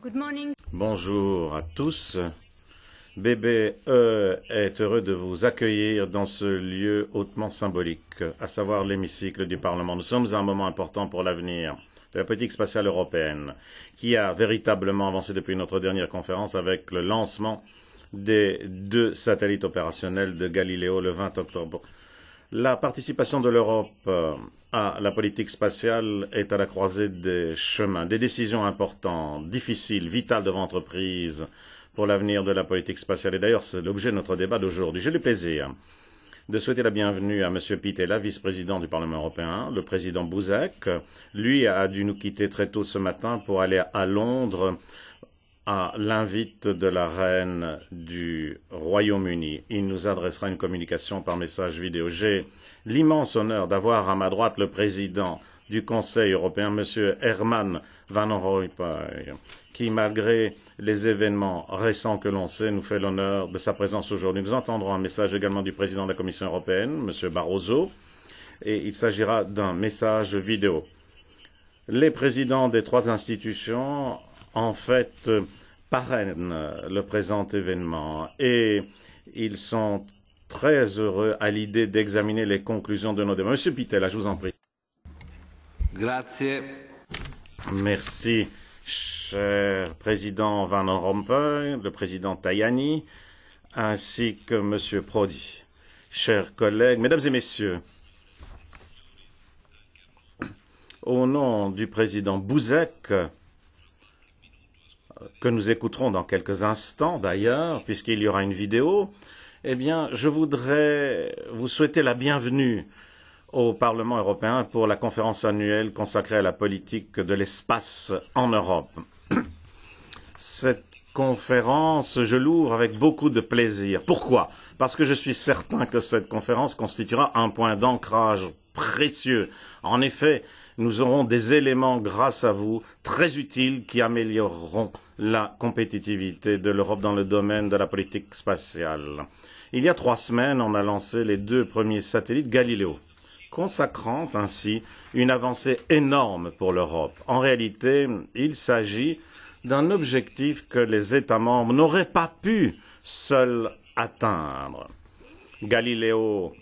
Good morning. Bonjour à tous. BBE est heureux de vous accueillir dans ce lieu hautement symbolique, à savoir l'hémicycle du Parlement. Nous sommes à un moment important pour l'avenir de la politique spatiale européenne, qui a véritablement avancé depuis notre dernière conférence avec le lancement des 2 satellites opérationnels de Galileo le 20 octobre. La participation de l'Europe à la politique spatiale est à la croisée des chemins. Des décisions importantes, difficiles, vitales devant entreprises pour l'avenir de la politique spatiale. Et d'ailleurs, c'est l'objet de notre débat d'aujourd'hui. J'ai le plaisir de souhaiter la bienvenue à M. Pitella, vice-président du Parlement européen, le président Buzek. Lui a dû nous quitter très tôt ce matin pour aller à Londres à l'invite de la reine du Royaume-Uni. Il nous adressera une communication par message vidéo. J'ai l'immense honneur d'avoir à ma droite le président du Conseil européen, M. Herman Van Rompuy, qui, malgré les événements récents que l'on sait, nous fait l'honneur de sa présence aujourd'hui. Nous entendrons un message également du président de la Commission européenne, M. Barroso, et il s'agira d'un message vidéo. Les présidents des 3 institutions, en fait, parrainent le présent événement et ils sont très heureux à l'idée d'examiner les conclusions de nos débats. Monsieur Pitella, je vous en prie. Grazie. Merci, cher président Van Rompuy, le président Tajani, ainsi que Monsieur Prodi. Chers collègues, mesdames et messieurs, au nom du président Buzek, que nous écouterons dans quelques instants d'ailleurs, puisqu'il y aura une vidéo, eh bien, je voudrais vous souhaiter la bienvenue au Parlement européen pour la conférence annuelle consacrée à la politique de l'espace en Europe. Cette conférence, je l'ouvre avec beaucoup de plaisir. Pourquoi? Parce que je suis certain que cette conférence constituera un point d'ancrage précieux. En effet, nous aurons des éléments, grâce à vous, très utiles qui amélioreront la compétitivité de l'Europe dans le domaine de la politique spatiale. Il y a 3 semaines, on a lancé les 2 premiers satellites Galileo, consacrant ainsi une avancée énorme pour l'Europe. En réalité, il s'agit d'un objectif que les États membres n'auraient pas pu seuls atteindre. Galileo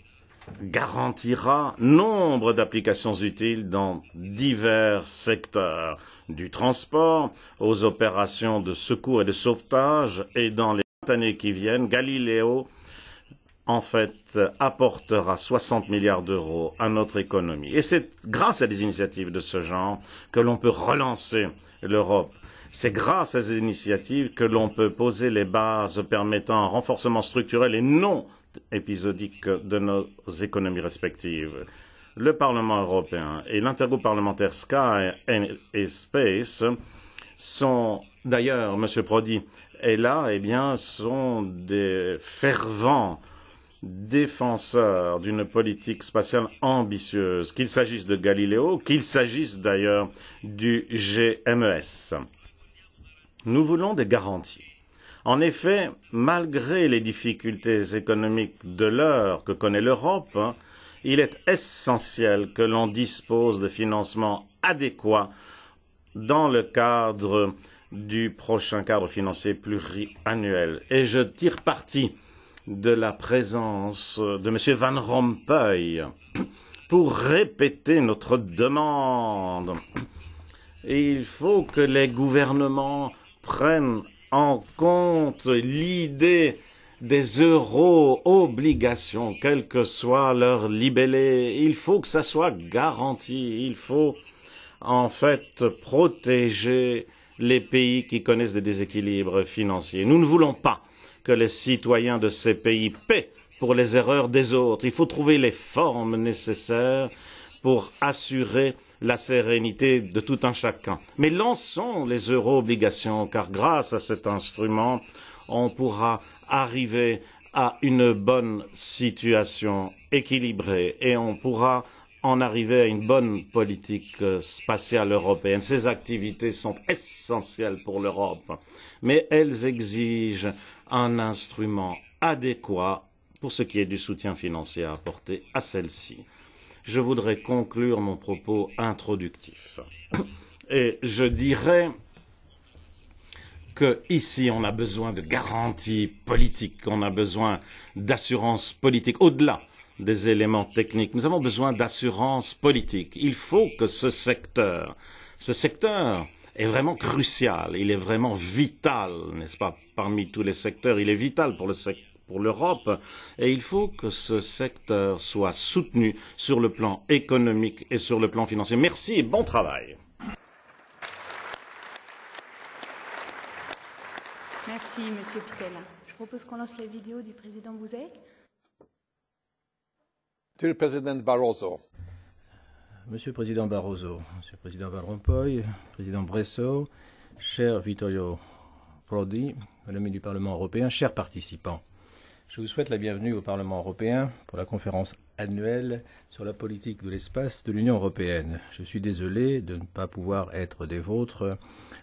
garantira nombre d'applications utiles dans divers secteurs, du transport aux opérations de secours et de sauvetage, et dans les 20 années qui viennent, Galileo, en fait, apportera 60 milliards d'euros à notre économie. Et c'est grâce à des initiatives de ce genre que l'on peut relancer l'Europe. C'est grâce à ces initiatives que l'on peut poser les bases permettant un renforcement structurel et non épisodique de nos économies respectives. Le Parlement européen et l'intergroupe parlementaire Sky et Space sont, d'ailleurs, M. Prodi est là, eh bien, sont des fervents défenseurs d'une politique spatiale ambitieuse, qu'il s'agisse de Galileo, qu'il s'agisse d'ailleurs du GMES. Nous voulons des garanties. En effet, malgré les difficultés économiques de l'heure que connaît l'Europe, il est essentiel que l'on dispose de financements adéquats dans le cadre du prochain cadre financier pluriannuel. Et je tire parti de la présence de M. Van Rompuy pour répéter notre demande. Et il faut que les gouvernements prennent en compte l'idée des euro-obligations, quel que soit leur libellé. Il faut que ça soit garanti. Il faut en fait protéger les pays qui connaissent des déséquilibres financiers. Nous ne voulons pas que les citoyens de ces pays paient pour les erreurs des autres. Il faut trouver les formes nécessaires pour assurer la sérénité de tout un chacun. Mais lançons les euro-obligations, car grâce à cet instrument, on pourra arriver à une bonne situation équilibrée et on pourra en arriver à une bonne politique spatiale européenne. Ces activités sont essentielles pour l'Europe, mais elles exigent un instrument adéquat pour ce qui est du soutien financier à apporter à celle-ci. Je voudrais conclure mon propos introductif. Et je dirais qu'ici on a besoin de garanties politiques, on a besoin d'assurance politique, au-delà des éléments techniques. Nous avons besoin d'assurance politique. Il faut que ce secteur est vraiment crucial, il est vraiment vital, n'est-ce pas, parmi tous les secteurs, il est vital pour l'Europe, et il faut que ce secteur soit soutenu sur le plan économique et sur le plan financier. Merci et bon travail. Merci, Monsieur Pittella. Je propose qu'on lance la vidéo du président Buzek. To the President Barroso. Monsieur le Président Barroso, Monsieur le Président Van Rompuy, Président Bresso, cher Vittorio Prodi, Madame du Parlement européen, chers participants, je vous souhaite la bienvenue au Parlement européen pour la conférence annuelle sur la politique de l'espace de l'Union européenne. Je suis désolé de ne pas pouvoir être des vôtres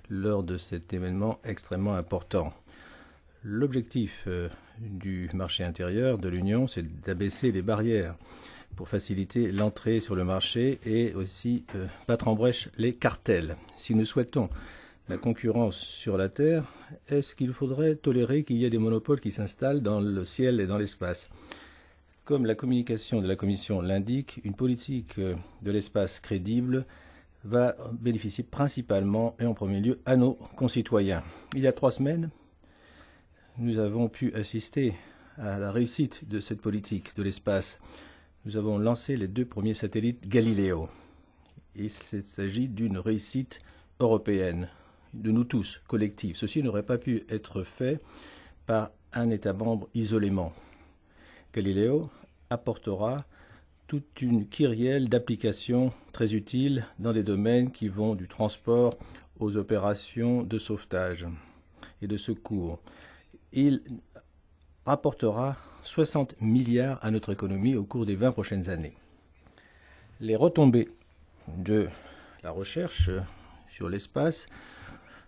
lors de cet événement extrêmement important. L'objectif du marché intérieur de l'Union, c'est d'abaisser les barrières pour faciliter l'entrée sur le marché et aussi battre en brèche les cartels. Si nous souhaitons la concurrence sur la Terre, est-ce qu'il faudrait tolérer qu'il y ait des monopoles qui s'installent dans le ciel et dans l'espace? Comme la communication de la Commission l'indique, une politique de l'espace crédible va bénéficier principalement et en premier lieu à nos concitoyens. Il y a 3 semaines, nous avons pu assister à la réussite de cette politique de l'espace. Nous avons lancé les 2 premiers satellites Galileo. Il s'agit d'une réussite européenne, de nous tous, collective. Ceci n'aurait pas pu être fait par un État membre isolément. Galileo apportera toute une kyrielle d'applications très utiles dans des domaines qui vont du transport aux opérations de sauvetage et de secours. Il rapportera 60 milliards à notre économie au cours des 20 prochaines années. Les retombées de la recherche sur l'espace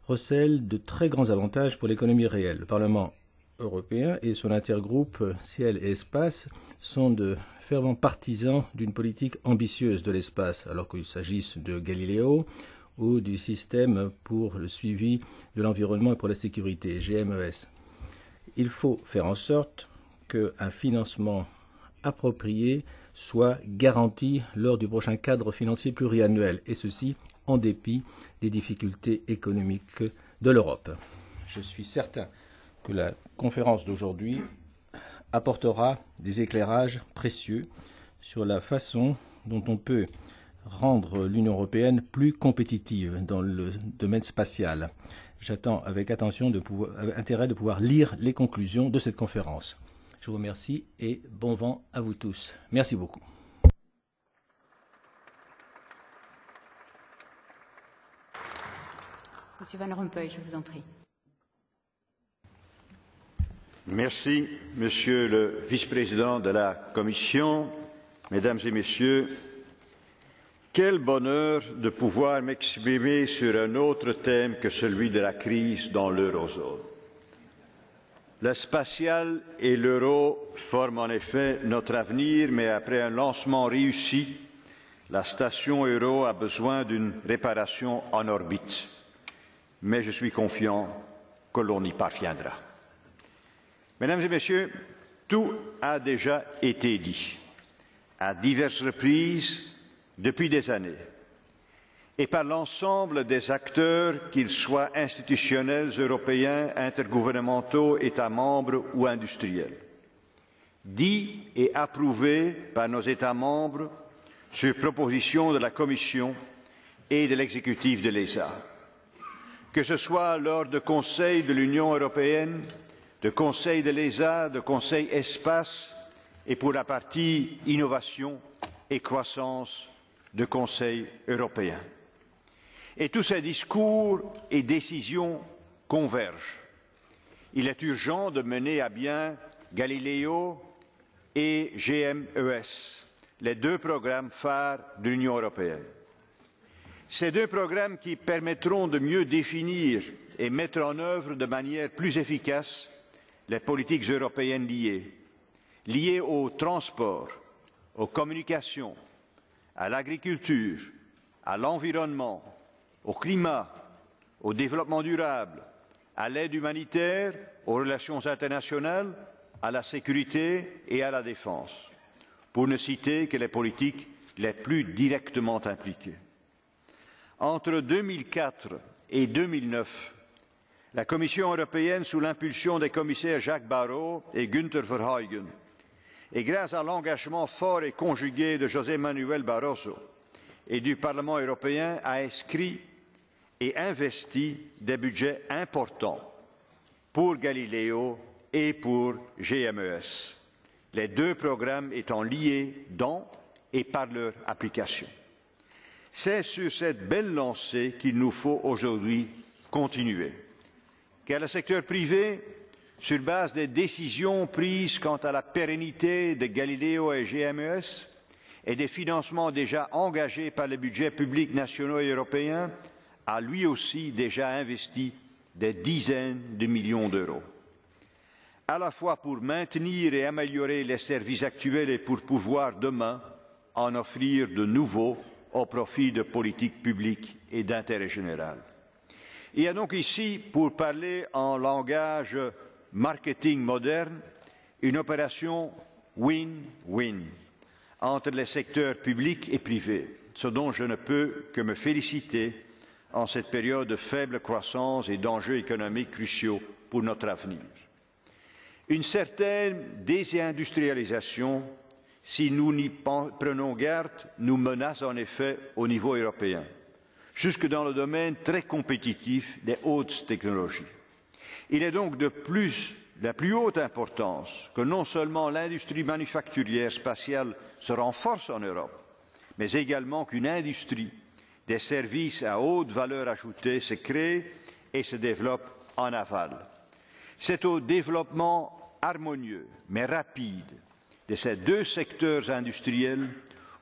recèlent de très grands avantages pour l'économie réelle. Le Parlement européen et son intergroupe Ciel et Espace sont de fervents partisans d'une politique ambitieuse de l'espace, alors qu'il s'agisse de Galileo ou du système pour le suivi de l'environnement et pour la sécurité, GMES. Il faut faire en sorte qu'un financement approprié soit garanti lors du prochain cadre financier pluriannuel, et ceci en dépit des difficultés économiques de l'Europe. Je suis certain que la conférence d'aujourd'hui apportera des éclairages précieux sur la façon dont on peut rendre l'Union européenne plus compétitive dans le domaine spatial. J'attends avec intérêt de pouvoir lire les conclusions de cette conférence. Je vous remercie et bon vent à vous tous. Merci beaucoup. Monsieur Van Rompuy, je vous en prie. Merci, Monsieur le Vice-président de la Commission, Mesdames et Messieurs. Quel bonheur de pouvoir m'exprimer sur un autre thème que celui de la crise dans l'eurozone. Le spatial et l'euro forment en effet notre avenir, mais après un lancement réussi, la station euro a besoin d'une réparation en orbite. Mais je suis confiant que l'on y parviendra. Mesdames et Messieurs, tout a déjà été dit, à diverses reprises, depuis des années, et par l'ensemble des acteurs, qu'ils soient institutionnels, européens, intergouvernementaux, États membres ou industriels. Dit et approuvé par nos États membres sur proposition de la Commission et de l'exécutif de l'ESA. Que ce soit lors de conseils de l'Union européenne, de conseils de l'ESA, de conseils espace et pour la partie innovation et croissance de Conseil européen. Et tous ces discours et décisions convergent. Il est urgent de mener à bien Galileo et GMES, les 2 programmes phares de l'Union européenne. Ces 2 programmes qui permettront de mieux définir et mettre en œuvre de manière plus efficace les politiques européennes liées au transport, aux communications, à l'agriculture, à l'environnement, au climat, au développement durable, à l'aide humanitaire, aux relations internationales, à la sécurité et à la défense, pour ne citer que les politiques les plus directement impliquées. Entre 2004 et 2009, la Commission européenne, sous l'impulsion des commissaires Jacques Barrot et Günther Verheugen, et grâce à l'engagement fort et conjugué de José Manuel Barroso et du Parlement européen, a inscrit et investi des budgets importants pour Galileo et pour GMES, les deux programmes étant liés dans et par leur application. C'est sur cette belle lancée qu'il nous faut aujourd'hui continuer, car le secteur privé, sur base des décisions prises quant à la pérennité de Galileo et GMES et des financements déjà engagés par les budgets publics nationaux et européens, a lui aussi déjà investi des dizaines de millions d'euros, à la fois pour maintenir et améliorer les services actuels et pour pouvoir demain en offrir de nouveaux au profit de politiques publiques et d'intérêt général. Il y a donc ici, pour parler en langage marketing moderne, une opération win-win entre les secteurs publics et privés, ce dont je ne peux que me féliciter en cette période de faible croissance et d'enjeux économiques cruciaux pour notre avenir. Une certaine désindustrialisation, si nous n'y prenons garde, nous menace en effet au niveau européen, jusque dans le domaine très compétitif des hautes technologies. Il est donc de la plus haute importance que non seulement l'industrie manufacturière spatiale se renforce en Europe, mais également qu'une industrie des services à haute valeur ajoutée se crée et se développe en aval. C'est au développement harmonieux mais rapide de ces deux secteurs industriels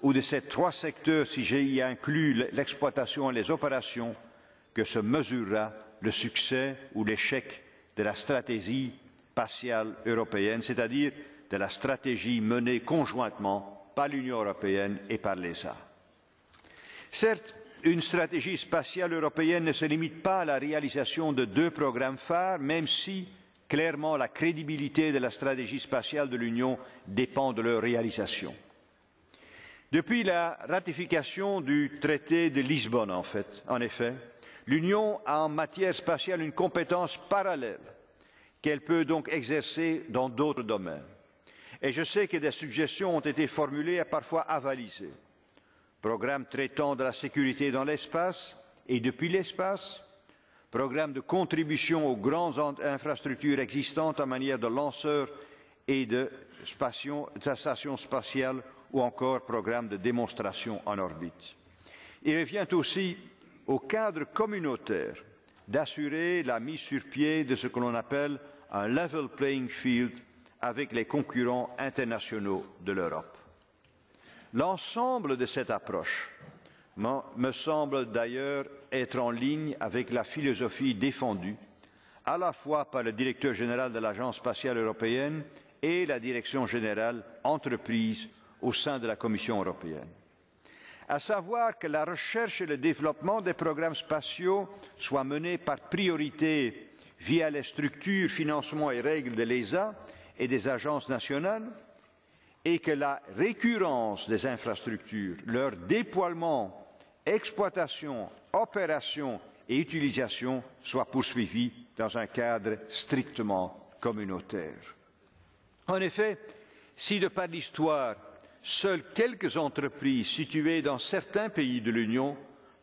ou de ces trois secteurs si j'y inclus l'exploitation et les opérations que se mesurera le succès ou l'échec de la stratégie spatiale européenne, c'est-à-dire de la stratégie menée conjointement par l'Union européenne et par l'ESA. Certes, une stratégie spatiale européenne ne se limite pas à la réalisation de deux programmes phares, même si, clairement, la crédibilité de la stratégie spatiale de l'Union dépend de leur réalisation. Depuis la ratification du traité de Lisbonne, en effet, l'Union a en matière spatiale une compétence parallèle qu'elle peut donc exercer dans d'autres domaines. Et je sais que des suggestions ont été formulées et parfois avalisées. Programme traitant de la sécurité dans l'espace et depuis l'espace, programme de contribution aux grandes infrastructures existantes en matière de lanceurs et de stations spatiales ou encore programme de démonstration en orbite. Il revient aussi au cadre communautaire d'assurer la mise sur pied de ce que l'on appelle un level playing field avec les concurrents internationaux de l'Europe. L'ensemble de cette approche me semble d'ailleurs être en ligne avec la philosophie défendue à la fois par le directeur général de l'Agence spatiale européenne et la direction générale entreprise au sein de la Commission européenne, à savoir que la recherche et le développement des programmes spatiaux soient menés par priorité via les structures, financements et règles de l'ESA et des agences nationales, et que la récurrence des infrastructures, leur déploiement, exploitation, opération et utilisation soient poursuivis dans un cadre strictement communautaire. En effet, si de par l'histoire, seules quelques entreprises situées dans certains pays de l'Union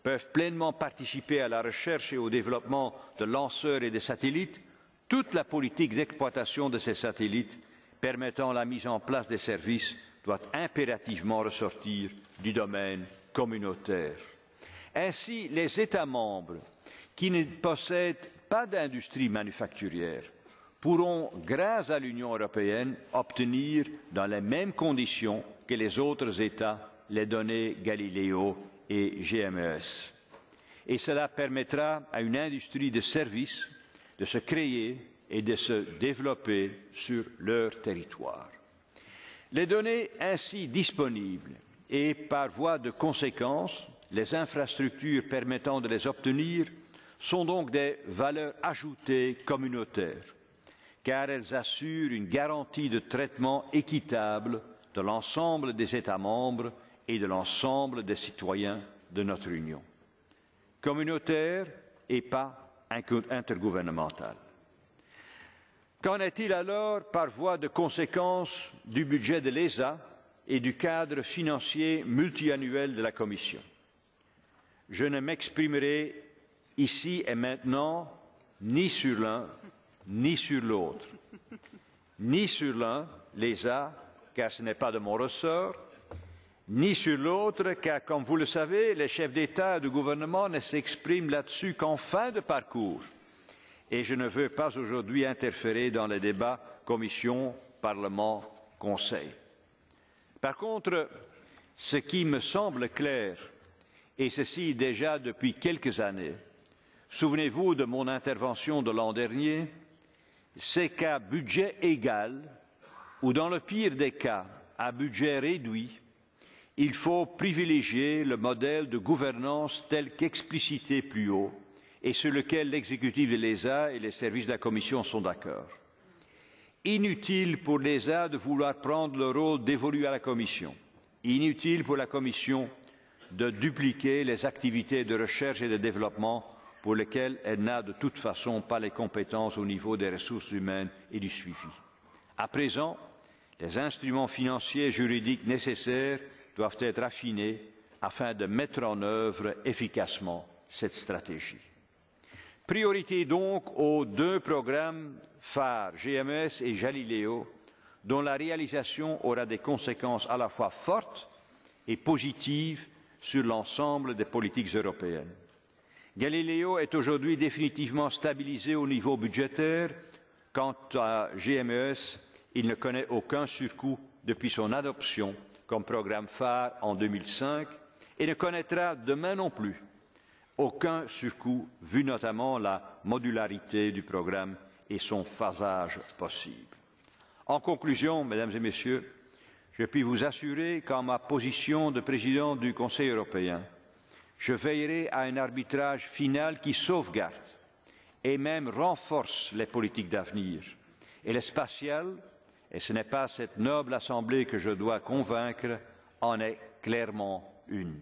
peuvent pleinement participer à la recherche et au développement de lanceurs et de satellites, toute la politique d'exploitation de ces satellites permettant la mise en place des services doit impérativement ressortir du domaine communautaire. Ainsi, les États membres qui ne possèdent pas d'industrie manufacturière pourront, grâce à l'Union européenne, obtenir dans les mêmes conditions que les autres États les données Galileo et GMES. Et cela permettra à une industrie de services de se créer et de se développer sur leur territoire. Les données ainsi disponibles et par voie de conséquence, les infrastructures permettant de les obtenir sont donc des valeurs ajoutées communautaires, car elles assurent une garantie de traitement équitable de l'ensemble des États membres et de l'ensemble des citoyens de notre Union. Communautaire et pas intergouvernementale. Qu'en est-il alors par voie de conséquence du budget de l'ESA et du cadre financier multiannuel de la Commission? Je ne m'exprimerai ici et maintenant ni sur l'un ni sur l'autre. Ni sur l'un, l'ESA, car ce n'est pas de mon ressort, ni sur l'autre, car, comme vous le savez, les chefs d'État et de gouvernement ne s'expriment là-dessus qu'en fin de parcours. Et je ne veux pas aujourd'hui interférer dans les débats Commission, Parlement, Conseil. Par contre, ce qui me semble clair, et ceci déjà depuis quelques années, souvenez-vous de mon intervention de l'an dernier, c'est qu'à budget égal, ou dans le pire des cas, à budget réduit, il faut privilégier le modèle de gouvernance tel qu'explicité plus haut et sur lequel l'exécutif de l'ESA et les services de la Commission sont d'accord. Inutile pour l'ESA de vouloir prendre le rôle dévolu à la Commission. Inutile pour la Commission de dupliquer les activités de recherche et de développement pour lesquelles elle n'a de toute façon pas les compétences au niveau des ressources humaines et du suivi. À présent, les instruments financiers et juridiques nécessaires doivent être affinés afin de mettre en œuvre efficacement cette stratégie. Priorité donc aux deux programmes phares, GMES et Galileo, dont la réalisation aura des conséquences à la fois fortes et positives sur l'ensemble des politiques européennes. Galileo est aujourd'hui définitivement stabilisé au niveau budgétaire. Quant à GMES, il ne connaît aucun surcoût depuis son adoption comme programme phare en 2005 et ne connaîtra demain non plus aucun surcoût, vu notamment la modularité du programme et son phasage possible. En conclusion, Mesdames et Messieurs, je puis vous assurer qu'en ma position de président du Conseil européen, je veillerai à un arbitrage final qui sauvegarde et même renforce les politiques d'avenir. Et le spatial, et ce n'est pas cette noble Assemblée que je dois convaincre, en est clairement une.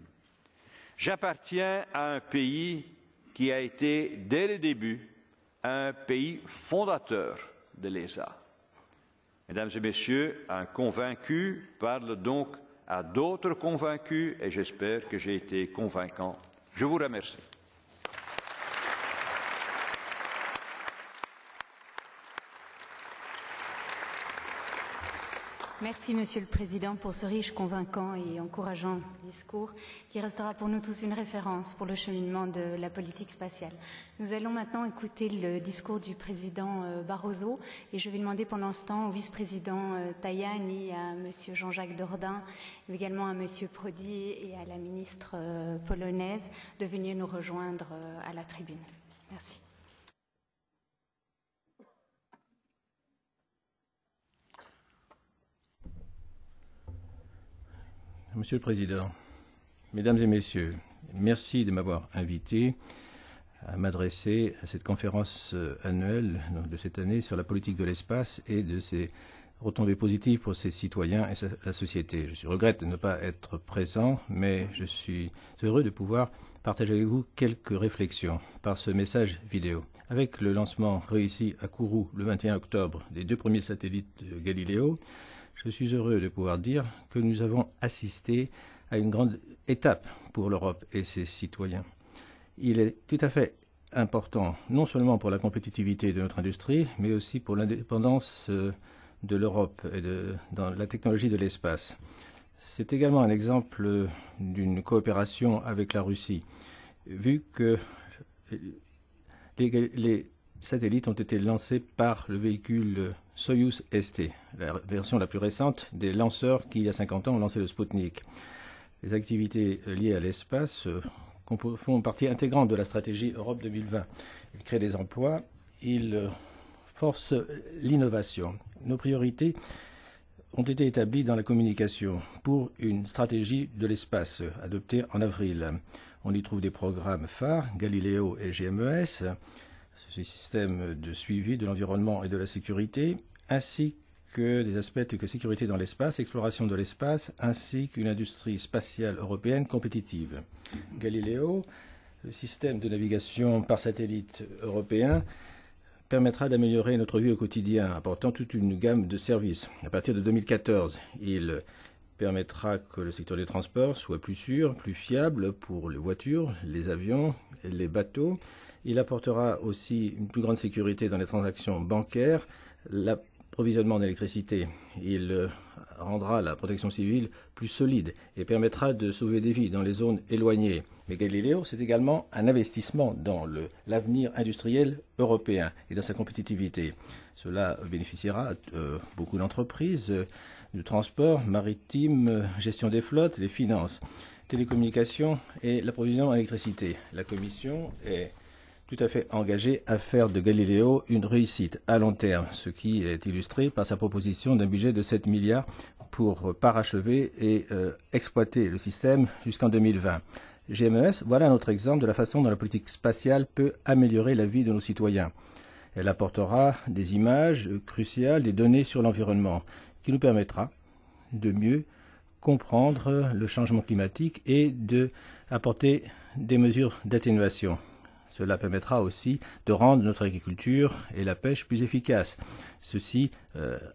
J'appartiens à un pays qui a été, dès le début, un pays fondateur de l'ESA. Mesdames et Messieurs, un convaincu parle donc à d'autres convaincus et j'espère que j'ai été convaincant. Je vous remercie. Merci, Monsieur le Président, pour ce riche, convaincant et encourageant discours qui restera pour nous tous une référence pour le cheminement de la politique spatiale. Nous allons maintenant écouter le discours du Président Barroso et je vais demander pendant ce temps au Vice-président Tajani, à Monsieur Jean-Jacques Dordain, également à Monsieur Prodi et à la ministre polonaise de venir nous rejoindre à la tribune. Merci. Monsieur le Président, Mesdames et Messieurs, merci de m'avoir invité à m'adresser à cette conférence annuelle de cette année sur la politique de l'espace et de ses retombées positives pour ses citoyens et la société. Je regrette de ne pas être présent, mais je suis heureux de pouvoir partager avec vous quelques réflexions par ce message vidéo. Avec le lancement réussi à Kourou le 21 octobre des 2 premiers satellites de Galileo, je suis heureux de pouvoir dire que nous avons assisté à une grande étape pour l'Europe et ses citoyens. Il est tout à fait important, non seulement pour la compétitivité de notre industrie, mais aussi pour l'indépendance de l'Europe et dans la technologie de l'espace. C'est également un exemple d'une coopération avec la Russie, vu que les satellites ont été lancés par le véhicule Soyuz ST, la version la plus récente des lanceurs qui, il y a 50 ans, ont lancé le Sputnik. Les activités liées à l'espace font partie intégrante de la stratégie Europe 2020. Ils créent des emplois, ils forcent l'innovation. Nos priorités ont été établies dans la communication pour une stratégie de l'espace adoptée en avril. On y trouve des programmes phares, Galileo et GMES, ce système de suivi de l'environnement et de la sécurité, ainsi que des aspects tels que sécurité dans l'espace, exploration de l'espace, ainsi qu'une industrie spatiale européenne compétitive. Galileo, le système de navigation par satellite européen, permettra d'améliorer notre vie au quotidien, apportant toute une gamme de services. À partir de 2014, il permettra que le secteur des transports soit plus sûr, plus fiable pour les voitures, les avions et les bateaux. Il apportera aussi une plus grande sécurité dans les transactions bancaires, l'approvisionnement d'électricité. Il rendra la protection civile plus solide et permettra de sauver des vies dans les zones éloignées. Mais Galileo, c'est également un investissement dans l'avenir industriel européen et dans sa compétitivité. Cela bénéficiera à beaucoup d'entreprises du transport maritime, gestion des flottes, les finances, télécommunications et l'approvisionnement en électricité. La Commission est tout à fait engagée à faire de Galileo une réussite à long terme, ce qui est illustré par sa proposition d'un budget de 7 milliards pour parachever et exploiter le système jusqu'en 2020. GMES, voilà un autre exemple de la façon dont la politique spatiale peut améliorer la vie de nos citoyens. Elle apportera des images cruciales, des données sur l'environnement, qui nous permettra de mieux comprendre le changement climatique et d'apporter des mesures d'atténuation. Cela permettra aussi de rendre notre agriculture et la pêche plus efficaces. Ceci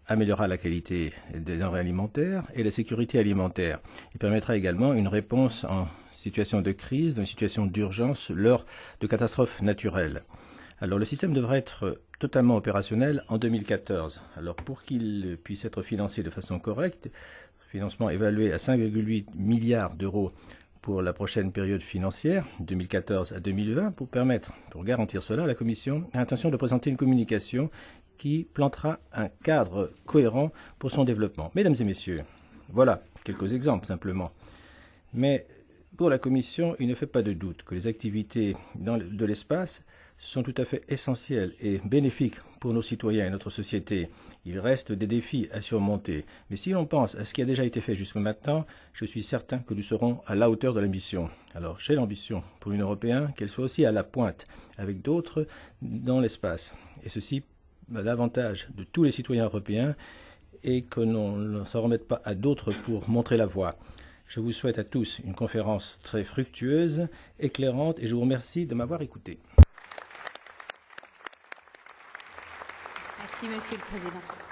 améliorera la qualité des denrées alimentaires et la sécurité alimentaire. Il permettra également une réponse en situation de crise, dans une situation d'urgence, lors de catastrophes naturelles. Alors, le système devrait être totalement opérationnel en 2014. Alors, pour qu'il puisse être financé de façon correcte, financement évalué à 5,8 milliards d'euros pour la prochaine période financière, 2014 à 2020, pour garantir cela, la Commission a l'intention de présenter une communication qui plantera un cadre cohérent pour son développement. Mesdames et messieurs, voilà quelques exemples simplement. Mais pour la Commission, il ne fait pas de doute que les activités de l'espace sont tout à fait essentielles et bénéfiques pour nos citoyens et notre société. Il reste des défis à surmonter. Mais si l'on pense à ce qui a déjà été fait jusqu'à maintenant, je suis certain que nous serons à la hauteur de l'ambition. Alors, j'ai l'ambition pour l'Union européenne qu'elle soit aussi à la pointe avec d'autres dans l'espace. Et ceci à l'avantage de tous les citoyens européens et que l'on ne s'en remette pas à d'autres pour montrer la voie. Je vous souhaite à tous une conférence très fructueuse, éclairante et je vous remercie de m'avoir écouté. Merci, Monsieur le Président.